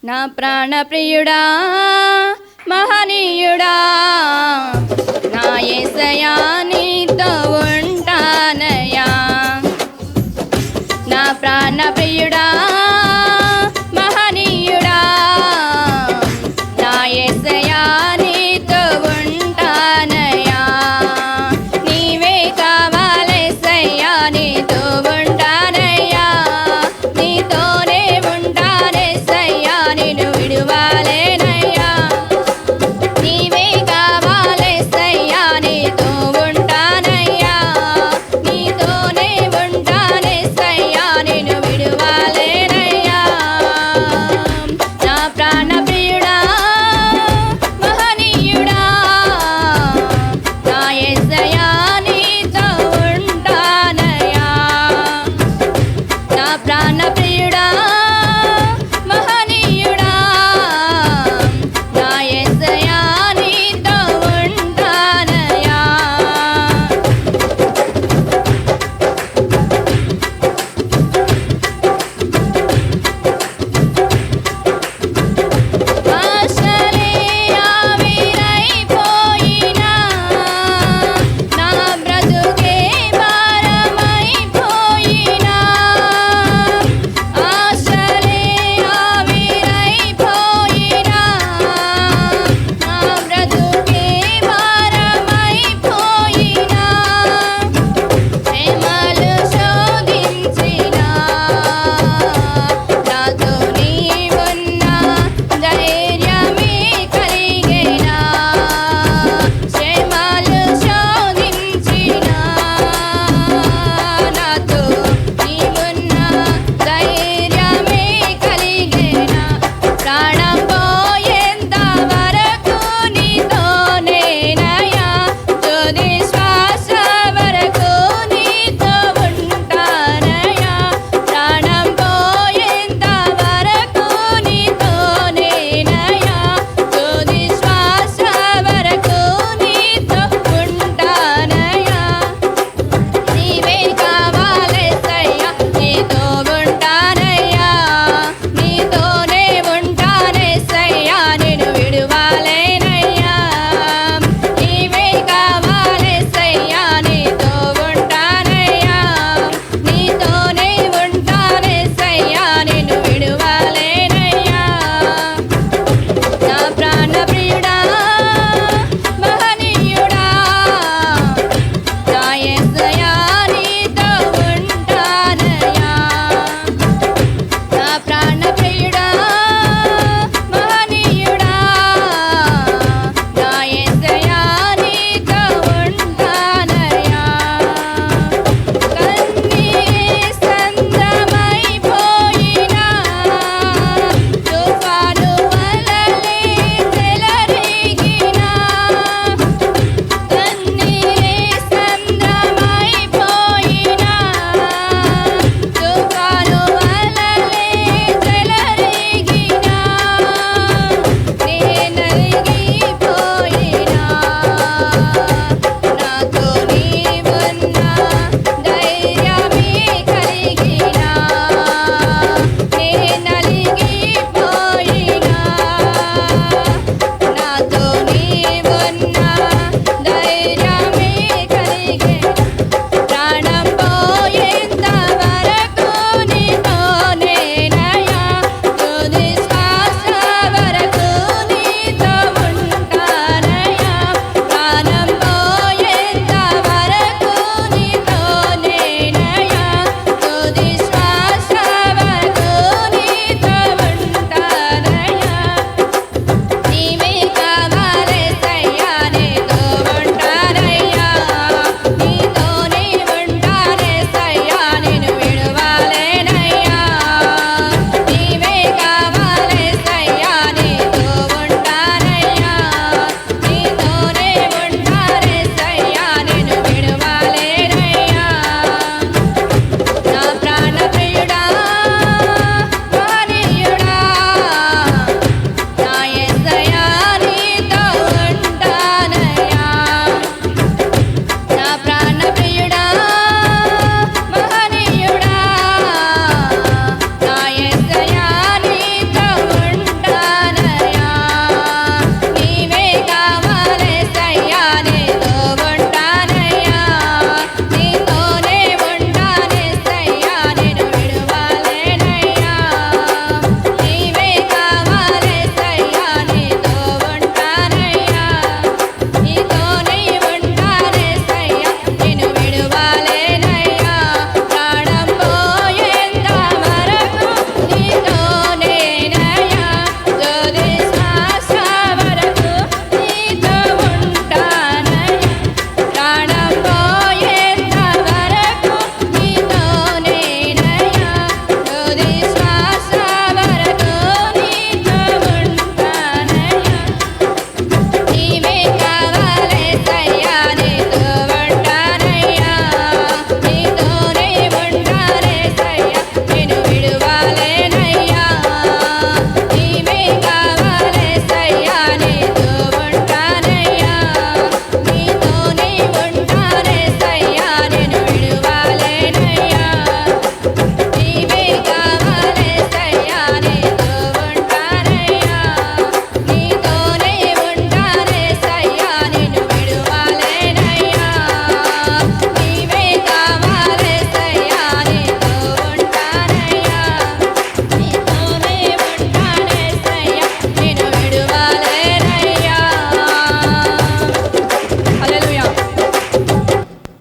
నా ప్రాణప్రియుడా మహనీయుడా నా యేసయ్యా నీతో ఉంటానయ్యా నా ప్రాణప్రియుడా మహనీయుడా నా యేసయ్యా నీతో ఉంటానయ్యా నీవే కావాలేసయ్యా నీతో ఉంటానయ్యా నీతోనే ఉంటానేసయ్యా నిన్ను విడువాలేనయ్యా నీవే కావాలేసయ్యా నీతో ఉంటానయ్యా నీతోనే ఉంటానేసయ్యా నిన్ను విడువాలేనయ్యా నా ప్రాణప్రియుడా మహనీయుడా నా యేసయ్యా నీతో ఉంటానయ్యా నా ప్రాణప్రియుడా మహనీయుడా నా యేసయ్యా నీతో ఉంటానయ్యా ఆశలే ఆవిరైపోయినా నా బ్రతుకే భారమైపోయినా ఆశలే ఆవిరైపోయినా నా బ్రతుకే భారమైపోయినా ప్రేమలు శోధించినా నాతో నీవున్నా ధైర్యమే కలిగేనా శ్రమలు శోధించినా నాతో నీవున్నా ధైర్యమే కలిగేనా ప్రాణం పోయేంత వరకు నీతోనేనయ్యా తుది శ్వాస వరకు నీతో ఉంటానయ్యా ప్రాణం పోయేంత వరకు నీతోనేనయ్యా తుది శ్వాస వరకు నీతో ఉంటానయ్యా నీవే కావాలేసయ్యా నీతో ఉంటానయ్యా నీతోనే ఉంటానేసయ్యా నిన్ను విడువాలేనయ్యా నీవే కావాలేసయ్యా నీతో ఉంటానయ్యా నీతోనే ఉంటానేసయ్యా నిన్ను విడువాలేనయ్యా నా ప్రాణప్రియుడా మహనీయుడా నా యేసయ్యా నీతో ఉంటానయ్యా నా ప్రాణప్రియుడా